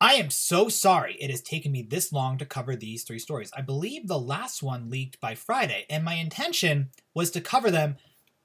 I am so sorry it has taken me this long to cover these 3 stories. I believe the last one leaked by Friday, and my intention was to cover them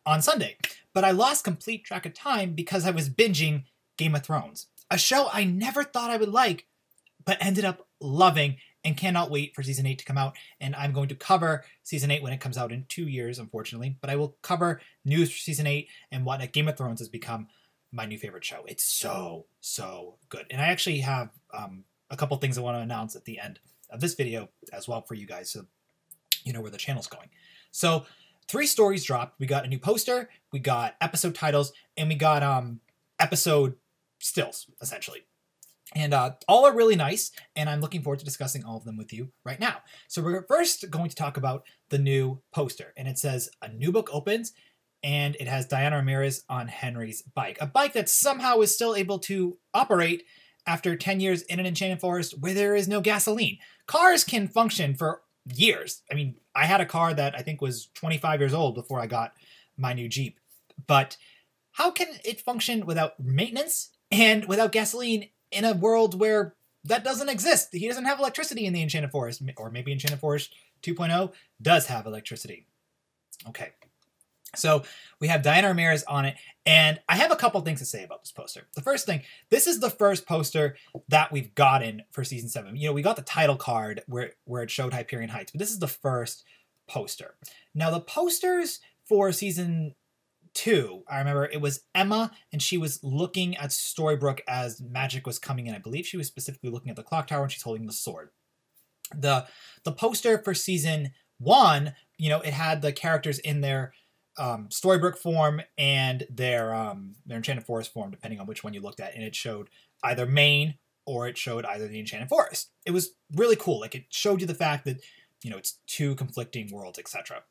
on Sunday. But I lost complete track of time because I was binging Game of Thrones, a show I never thought I would like, but ended up loving and cannot wait for Season 8 to come out. And I'm going to cover Season 8 when it comes out in 2 years, unfortunately. But I will cover news for Season 8 and what Game of Thrones has become my new favorite show. It's so, so good. And I actually have a couple things I want to announce at the end of this video as well for you guys, so you know where the channel's going. So 3 stories dropped. We got a new poster, we got episode titles, and we got episode stills, essentially. And all are really nice, and I'm looking forward to discussing all of them with you right now. So we're first going to talk about the new poster, and it says, "A new book opens," and it has Diana Ramirez on Henry's bike. A bike that somehow is still able to operate after 10 years in an enchanted forest where there is no gasoline. Cars can function for years. I mean, I had a car that I think was 25 years old before I got my new Jeep. But how can it function without maintenance and without gasoline in a world where that doesn't exist? He doesn't have electricity in the Enchanted Forest, or maybe Enchanted Forest 2.0 does have electricity. Okay. So we have Diana Ramirez on it, and I have a couple things to say about this poster. The first thing, this is the first poster that we've gotten for Season 7. You know, we got the title card where it showed Hyperion Heights, but this is the first poster. Now, the posters for Season 2, I remember it was Emma, and she was looking at Storybrooke as magic was coming in. I believe she was specifically looking at the clock tower, and she's holding the sword. The poster for Season 1, you know, it had the characters in their Storybrooke form and their Enchanted Forest form, depending on which one you looked at, and it showed either Maine or it showed either the Enchanted Forest. It was really cool. Like, it showed you the fact that, you know, it's 2 conflicting worlds, etc.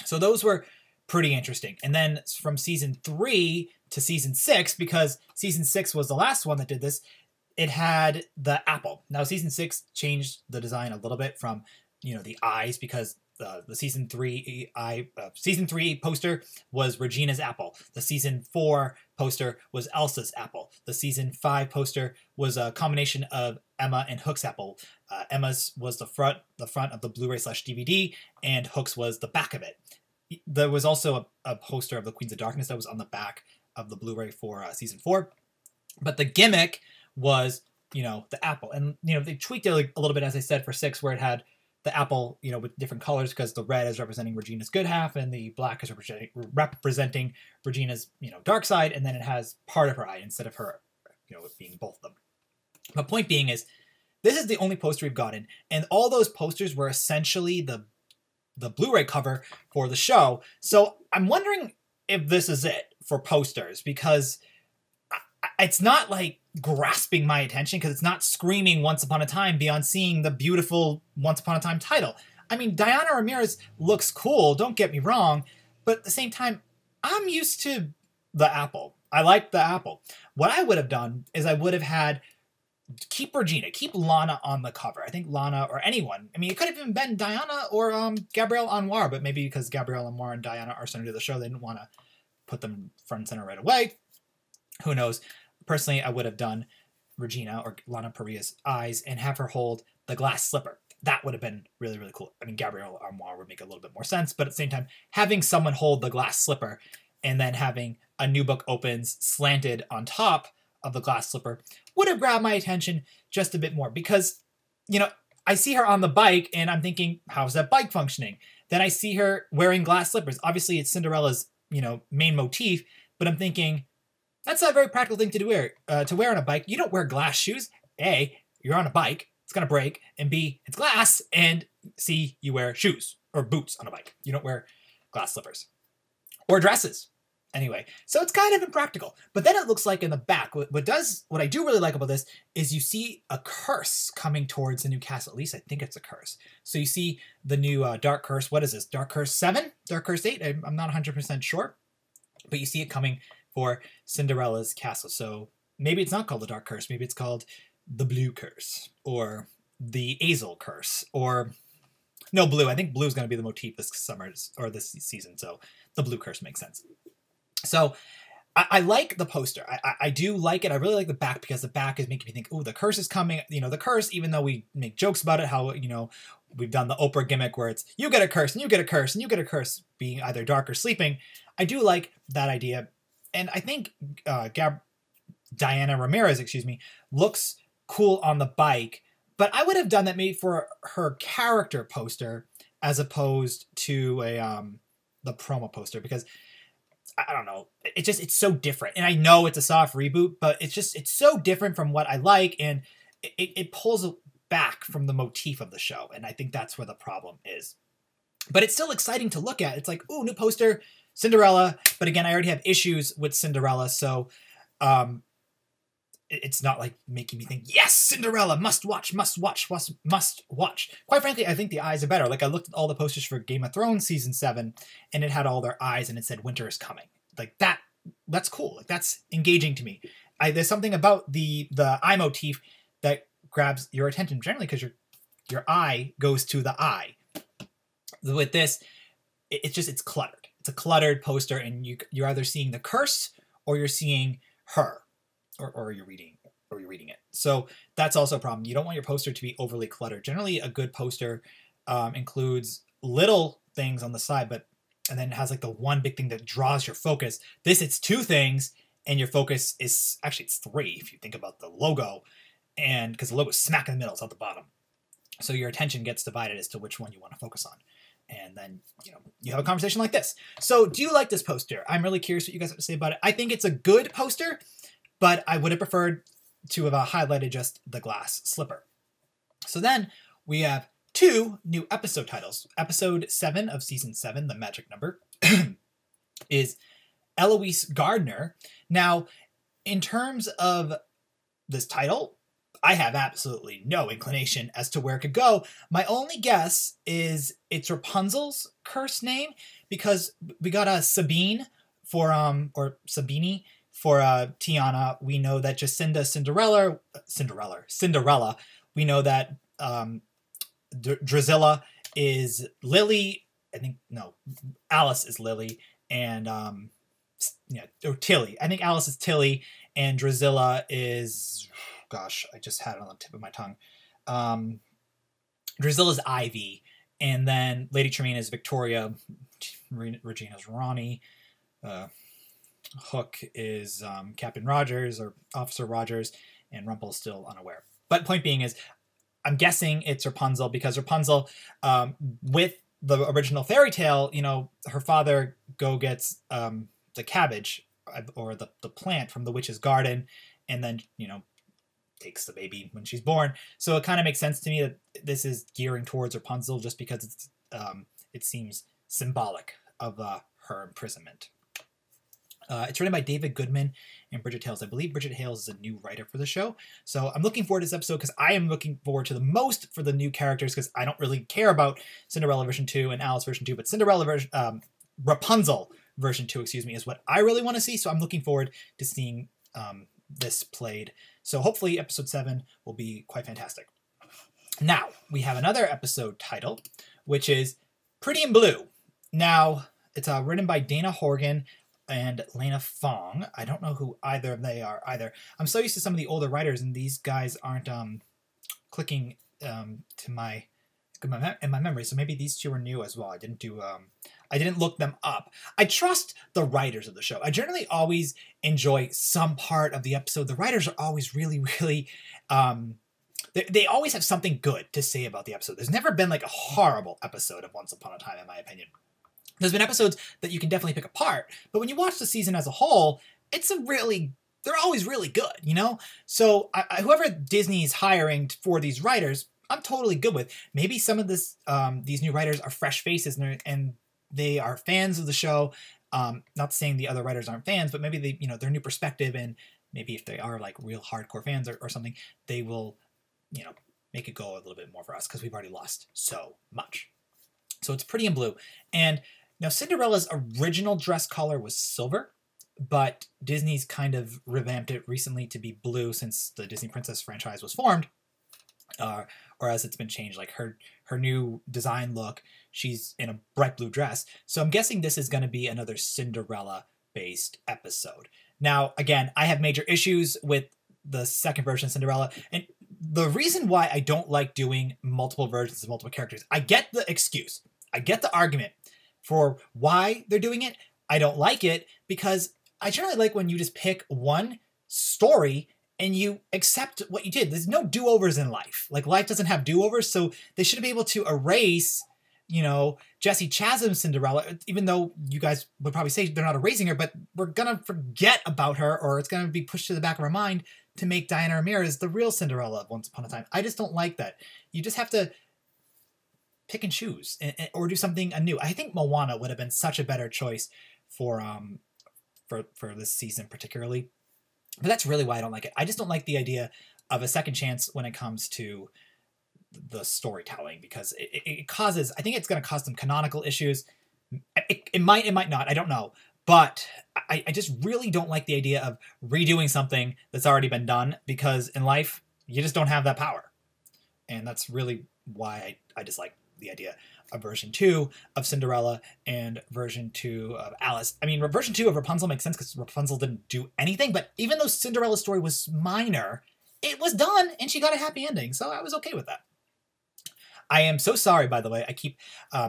So those were pretty interesting. And then from Season 3 to Season 6, because Season 6 was the last one that did this, it had the apple. Now, Season 6 changed the design a little bit from, you know, the eyes, because the Season 3 poster was Regina's apple. The Season 4 poster was Elsa's apple. The Season 5 poster was a combination of Emma and Hook's apple. Emma's was the front of the Blu-ray/DVD, and Hook's was the back of it. There was also a poster of the Queens of Darkness that was on the back of the Blu-ray for Season 4. But the gimmick was, you know, the apple. And, you know, they tweaked it a little bit, as I said, for 6, where it had the apple, you know, with different colors, because the red is representing Regina's good half and the black is representing Regina's, you know, dark side, and then it has part of her eye instead of her, you know, it being both of them. My point being is, this is the only poster we've gotten, and all those posters were essentially the Blu-ray cover for the show. So I'm wondering if this is it for posters, because it's not like grasping my attention, because it's not screaming Once Upon a Time beyond seeing the beautiful Once Upon a Time title. I mean, Diana Ramirez looks cool, don't get me wrong, but at the same time, I'm used to the apple. I like the apple. What I would have done is I would have had keep Regina, keep Lana on the cover. I think Lana, or anyone, I mean, it could have even been Diana or Gabrielle Anwar, but maybe because Gabrielle Anwar and Diana are center of the show, they didn't want to put them front and center right away. Who knows? Personally, I would have done Regina or Lana Paria's eyes and have her hold the glass slipper. That would have been really, really cool. I mean, Gabrielle Armoire would make a little bit more sense, but at the same time, having someone hold the glass slipper and then having a new book opens slanted on top of the glass slipper would have grabbed my attention just a bit more, because, you know, I see her on the bike and I'm thinking, how's that bike functioning? Then I see her wearing glass slippers. Obviously, it's Cinderella's, you know, main motif, but I'm thinking, that's not a very practical thing to wear on a bike. You don't wear glass shoes. A, you're on a bike, it's gonna break, and B, it's glass, and C, you wear shoes or boots on a bike. You don't wear glass slippers or dresses. Anyway, so it's kind of impractical. But then it looks like in the back, what I do really like about this is you see a curse coming towards the new castle. At least I think it's a curse. So you see the new Dark Curse. What is this? Dark Curse 7? Dark Curse 8? I'm not 100% sure. But you see it coming for Cinderella's castle. So maybe it's not called the Dark Curse. Maybe it's called the Blue Curse, or the Azel Curse, or no, blue. I think blue is going to be the motif this summer or this season. So the Blue Curse makes sense. So I like the poster. I do like it. I really like the back because the back is making me think, oh, the curse is coming. You know, the curse, even though we make jokes about it, how, you know, we've done the Oprah gimmick where it's you get a curse and you get a curse and you get a curse being either dark or sleeping. I do like that idea. And I think Diana Ramirez, excuse me, looks cool on the bike. But I would have done that maybe for her character poster as opposed to the promo poster, because I don't know. It's so different. And I know it's a soft reboot, but it's so different from what I like. And it pulls back from the motif of the show. And I think that's where the problem is. But it's still exciting to look at. It's like, ooh, new poster, Cinderella. But again, I already have issues with Cinderella. So it's not like making me think, yes, Cinderella, must watch, must watch, must watch. Quite frankly, I think the eyes are better. Like I looked at all the posters for Game of Thrones season 7 and it had all their eyes and it said winter is coming. Like that's cool. Like that's engaging to me. There's something about the eye motif that grabs your attention generally because your eye goes to the eye. With this, it's cluttered. It's a cluttered poster and you're either seeing the curse or you're seeing her. Or you're reading it. So that's also a problem. You don't want your poster to be overly cluttered. Generally, a good poster includes little things on the side, and then it has like the one big thing that draws your focus. It's 2 things, and your focus is actually it's 3 if you think about the logo, and because the logo is smack in the middle, it's at the bottom. So your attention gets divided as to which one you want to focus on. And then, you have a conversation like this. So do you like this poster? I'm really curious what you guys have to say about it. I think it's a good poster, but I would have preferred to have highlighted just the glass slipper. So then we have 2 new episode titles. Episode 7 of season 7, the magic number, is Eloise Gardner. Now, in terms of this title, I have absolutely no inclination as to where it could go. My only guess is it's Rapunzel's cursed name, because we got a Sabine for or Sabini for Tiana. We know that Jacinda Cinderella. We know that Drizella is Lily. I think no, Alice is Lily, and or Tilly. I think Alice is Tilly, and Drizella is, gosh, I just had it on the tip of my tongue. Drizilla's Ivy, and then Lady Tremaine is Victoria. Regina's Ronnie. Hook is Captain Rogers or Officer Rogers, and Rumple's still unaware. But point being is, I'm guessing it's Rapunzel, because Rapunzel, with the original fairy tale, her father gets the cabbage or the plant from the witch's garden, and then takes the baby when she's born. So it kind of makes sense to me that this is gearing towards Rapunzel, just because it seems symbolic of her imprisonment. It's written by David Goodman and Bridget Hales. I believe Bridget Hales is a new writer for the show. So I'm looking forward to this episode because I am looking forward to the most for the new characters, because I don't really care about Cinderella version 2 and Alice version 2, but Rapunzel version 2, is what I really want to see. So I'm looking forward to seeing this played. So hopefully episode 7 will be quite fantastic. Now, we have another episode title, which is Pretty in Blue. Now, it's written by Dana Horgan and Lena Fong. I don't know who either of they are either. I'm so used to some of the older writers, and these guys aren't clicking in my memory. So maybe these 2 are new as well. I didn't look them up. I trust the writers of the show. I generally always enjoy some part of the episode. The writers are always really, really they always have something good to say about the episode. There's never been like a horrible episode of Once Upon a Time, in my opinion. There's been episodes that you can definitely pick apart, but when you watch the season as a whole, they're always really good, So whoever Disney's hiring for these writers, I'm totally good with. Maybe some of these new writers are fresh faces and they are fans of the show. Not saying the other writers aren't fans, but maybe they, their new perspective, and maybe if they are like real hardcore fans or something, they will, make it go a little bit more for us, because we've already lost so much. So it's Pretty in Blue. And now Cinderella's original dress color was silver, but Disney's kind of revamped it recently to be blue since the Disney Princess franchise was formed. Or as it's been changed, like her new design look, she's in a bright blue dress. So I'm guessing this is going to be another Cinderella-based episode. Now, again, I have major issues with the second version of Cinderella, and the reason why I don't like doing multiple versions of multiple characters, I get the excuse, I get the argument for why they're doing it. I don't like it because I generally like when you just pick one story and you accept what you did. There's no do-overs in life. Like, life doesn't have do-overs, so they should be able to erase, you know, Jessie Chasm's Cinderella, even though you guys would probably say they're not erasing her, but we're gonna forget about her, or it's gonna be pushed to the back of our mind to make Diana Ramirez the real Cinderella of Once Upon a Time. I just don't like that. You just have to pick and choose, or do something anew. I think Moana would have been such a better choice for this season particularly. But that's really why I don't like it. I just don't like the idea of a second chance when it comes to the storytelling, because it causes, I think it's going to cause some canonical issues. It might not, I don't know. But I just really don't like the idea of redoing something that's already been done, because in life, you just don't have that power. And that's really why I dislike the idea of version 2 of Cinderella and version 2 of Alice. I mean, version 2 of Rapunzel makes sense because Rapunzel didn't do anything, but even though Cinderella's story was minor, it was done and she got a happy ending, so I was okay with that. I am so sorry, by the way, I keep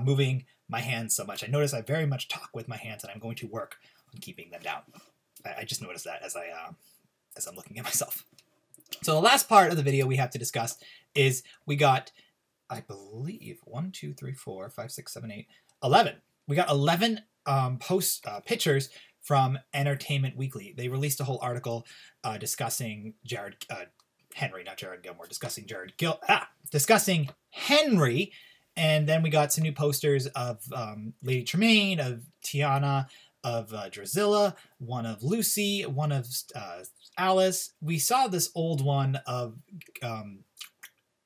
moving my hands so much. I notice I very much talk with my hands, and I'm going to work on keeping them down. I just noticed that as I'm looking at myself. So the last part of the video we have to discuss is we got, I believe, 1, 2, 3, 4, 5, 6, 7, 8, 11. We got 11 pictures from Entertainment Weekly. They released a whole article discussing discussing Henry, and then we got some new posters of Lady Tremaine, of Tiana, of Drusilla, one of Lucy, one of Alice. We saw this old one of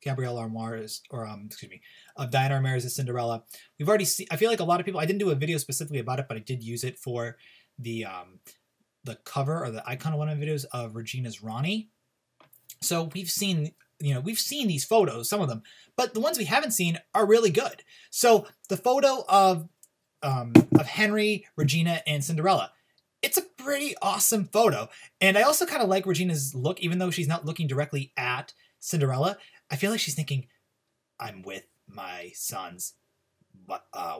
Gabrielle Armoir's, of Diana Ramirez's Cinderella. We've already seen, I feel like a lot of people, I didn't do a video specifically about it, but I did use it for the cover or the icon of one of my videos of Regina's Ronnie. So we've seen, we've seen these photos, some of them, but the ones we haven't seen are really good. So the photo of Henry, Regina, and Cinderella, it's a pretty awesome photo. And I also kind of like Regina's look, even though she's not looking directly at Cinderella. I feel like she's thinking, I'm with my son's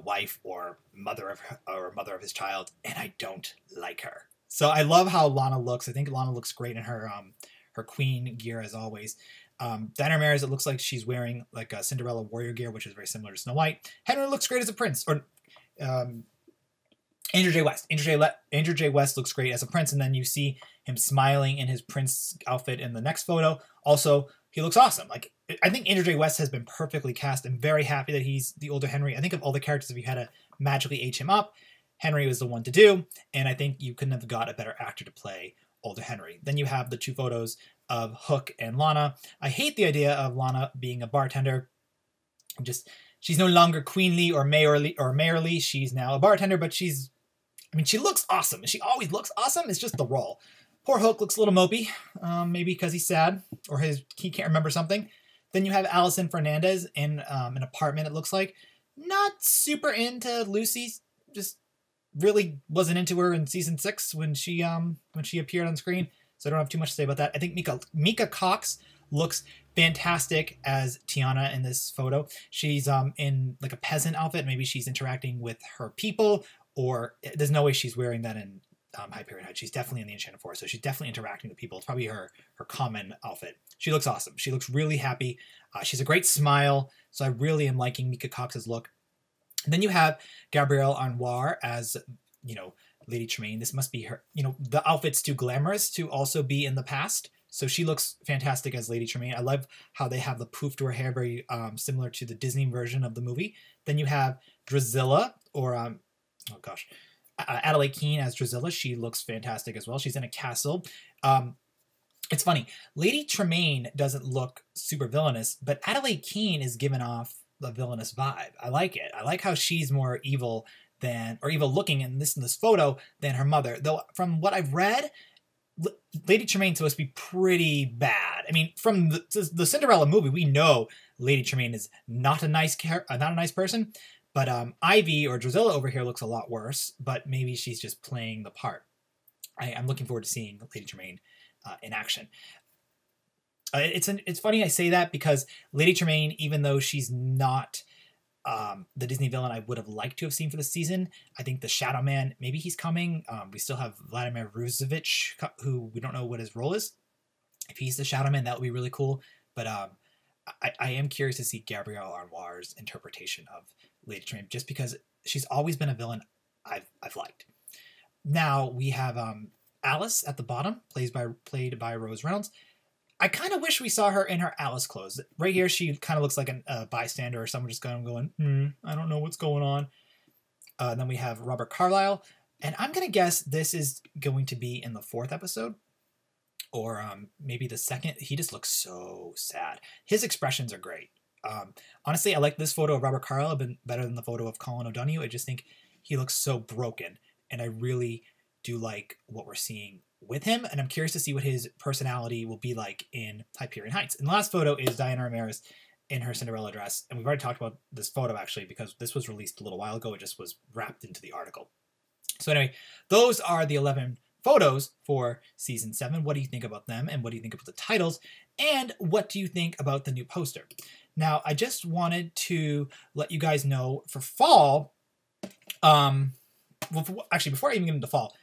wife or mother of his child, and I don't like her. So I love how Lana looks. I think Lana looks great in her queen gear as always. Diana Ramirez, it looks like she's wearing like a Cinderella warrior gear, which is very similar to Snow White. Henry looks great as a prince. Or Andrew J. West. Andrew J. West looks great as a prince, and then you see him smiling in his prince outfit in the next photo. Also, he looks awesome. Like, I think Andrew J. West has been perfectly cast. I'm very happy that he's the older Henry. I think of all the characters, if you had to magically age him up, Henry was the one to do, and I think you couldn't have got a better actor to play older Henry. Then you have the two photos of Hook and Lana. I hate the idea of Lana being a bartender. She's no longer queenly or mayorly. She's now a bartender, but she looks awesome. She always looks awesome. It's just the role. Poor Hook looks a little mopey, maybe because he's sad or he can't remember something. Then you have Allison Fernandez in an apartment, it looks like. Not super into Lucy, just really wasn't into her in season 6 when she appeared on screen. So I don't have too much to say about that. I think Mika Cox looks fantastic as Tiana in this photo. She's in like a peasant outfit. Maybe she's interacting with her people, or there's no way she's wearing that in Hyperion Heights. She's definitely in the Enchanted Forest, so she's definitely interacting with people. It's probably her common outfit. She looks awesome. She looks really happy. She's a great smile, so I really am liking Mika Cox's look. And then you have Gabrielle Armoir as, Lady Tremaine. This must be her, the outfit's too glamorous to also be in the past. So she looks fantastic as Lady Tremaine. I love how they have the poof to her hair, very similar to the Disney version of the movie. Then you have Drusilla, or, Adelaide Keene as Drusilla. She looks fantastic as well. She's in a castle. It's funny. Lady Tremaine doesn't look super villainous, but Adelaide Keene is giving off the villainous vibe. I like it. I like how she's more evil evil looking in this photo than her mother. Though from what I've read, Lady Tremaine's supposed to be pretty bad. I mean, from the Cinderella movie, we know Lady Tremaine is not a nice person. But Ivy or Drusilla over here looks a lot worse. But maybe she's just playing the part. I'm looking forward to seeing Lady Tremaine in action. It's funny I say that because Lady Tremaine, even though she's not the Disney villain I would have liked to have seen for the season, I think the Shadow Man, maybe he's coming. We still have Vladimir Rusevich, who we don't know what his role is. If he's the Shadow Man, that would be really cool. But I am curious to see Gabrielle Anwar's interpretation of Lady Tremaine, just because she's always been a villain I've liked. Now we have Alice at the bottom, played by Rose Reynolds. I kind of wish we saw her in her Alice clothes. Right here, she kind of looks like a bystander or someone just going, I don't know what's going on. Then we have Robert Carlyle. And I'm going to guess this is going to be in the 4th episode. Or maybe the 2nd. He just looks so sad. His expressions are great. Honestly, I like this photo of Robert Carlyle better than the photo of Colin O'Donoghue. I just think he looks so broken. And I really do like what we're seeing with him, and I'm curious to see what his personality will be like in Hyperion Heights. And the last photo is Diana Ramirez in her Cinderella dress, and we've already talked about this photo actually because this was released a little while ago. It just was wrapped into the article. So anyway, those are the 11 photos for season 7. What do you think about them, and what do you think about the titles, and what do you think about the new poster? Now, I just wanted to let you guys know for fall, actually, before I even get into fall,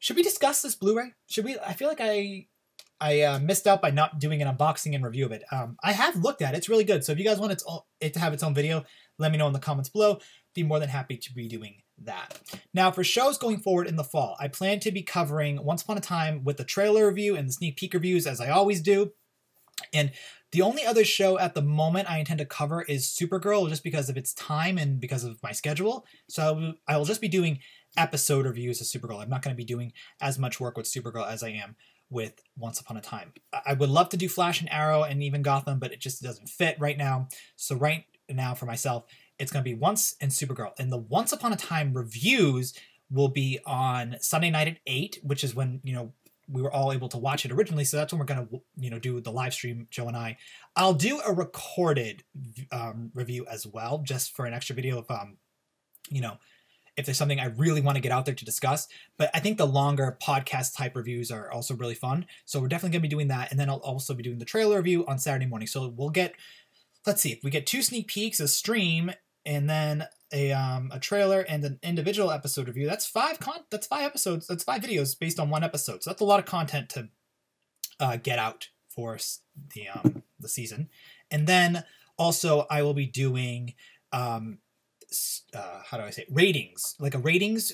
should we discuss this Blu-ray? Should we? I feel like I missed out by not doing an unboxing and review of it. I have looked at it. It's really good. So if you guys want it to have its own video, let me know in the comments below. Be more than happy to be doing that. Now, for shows going forward in the fall, I plan to be covering Once Upon a Time with the trailer review and the sneak peek reviews, as I always do. And the only other show at the moment I intend to cover is Supergirl, just because of its time and because of my schedule. So I will just be doing episode reviews of Supergirl. I'm not going to be doing as much work with Supergirl as I am with Once Upon a Time. I would love to do Flash and Arrow and even Gotham, but it just doesn't fit right now. So right now for myself, it's going to be Once and Supergirl. And the Once Upon a Time reviews will be on Sunday night at 8, which is when, we were all able to watch it originally. So that's when we're going to, do the live stream, Joe and I. I'll do a recorded review as well, just for an extra video of, if there's something I really want to get out there to discuss. But I think the longer podcast type reviews are also really fun. So we're definitely going to be doing that. And then I'll also be doing the trailer review on Saturday morning. So we'll get, let's see, if we get 2 sneak peeks, a stream, and then a trailer and an individual episode review, that's 5 episodes. That's 5 videos based on 1 episode. So that's a lot of content to get out for the season. And then also I will be doing ratings, like a ratings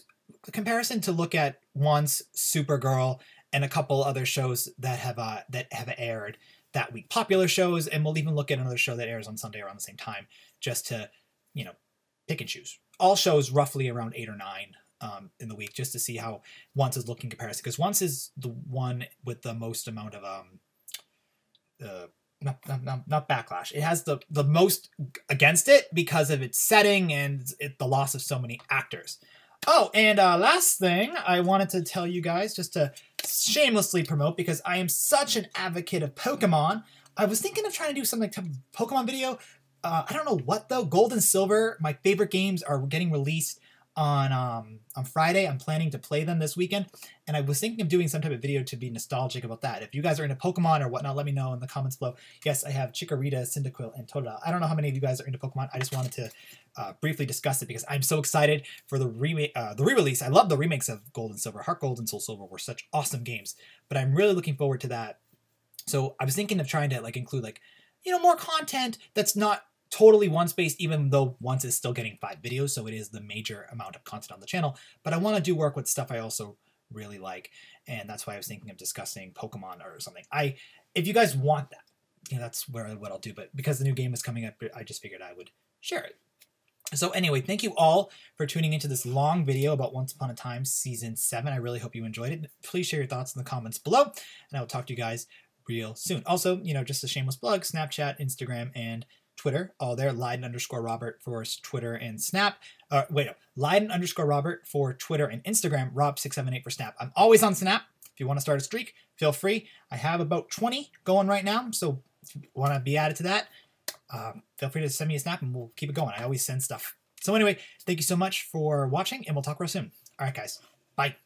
comparison to look at Once, Supergirl, and a couple other shows that have aired that week. Popular shows, and we'll even look at another show that airs on Sunday around the same time, just to, pick and choose. All shows roughly around 8 or 9 in the week, just to see how Once is looking in comparison. Because Once is the one with the most amount of not backlash. It has the most against it because of its setting and the loss of so many actors. Oh, and last thing I wanted to tell you guys, just to shamelessly promote, because I am such an advocate of Pokemon. I was thinking of trying to do something type of Pokemon video. I don't know what though. Gold and Silver, my favorite games, are getting released on Friday. I'm planning to play them this weekend, and I was thinking of doing some type of video to be nostalgic about that. If you guys are into Pokemon or whatnot, let me know in the comments below. Yes, I have Chikorita, Cyndaquil, and Totodile. I don't know how many of you guys are into Pokemon. I just wanted to briefly discuss it because I'm so excited for the re-release. I love the remakes of Gold and Silver. Heart Gold and Soul Silver were such awesome games, but I'm really looking forward to that. So I was thinking of trying to include more content that's not totally Once-based, even though Once is still getting 5 videos, so it is the major amount of content on the channel. But I want to do work with stuff I also really like, and that's why I was thinking of discussing Pokemon or something. If you guys want that, that's what I'll do. But because the new game is coming up, I just figured I would share it. So anyway, thank you all for tuning into this long video about Once Upon a Time Season 7. I really hope you enjoyed it. Please share your thoughts in the comments below, and I will talk to you guys real soon. Also, just a shameless plug, Snapchat, Instagram, and Twitter, all there. Leiden_Robert for Twitter and Snap. Leiden_Robert for Twitter and Instagram. Rob678 for Snap. I'm always on Snap. If you want to start a streak, feel free. I have about 20 going right now, so if you want to be added to that, feel free to send me a snap and we'll keep it going. I always send stuff. So anyway, thank you so much for watching, and we'll talk real soon. All right, guys. Bye.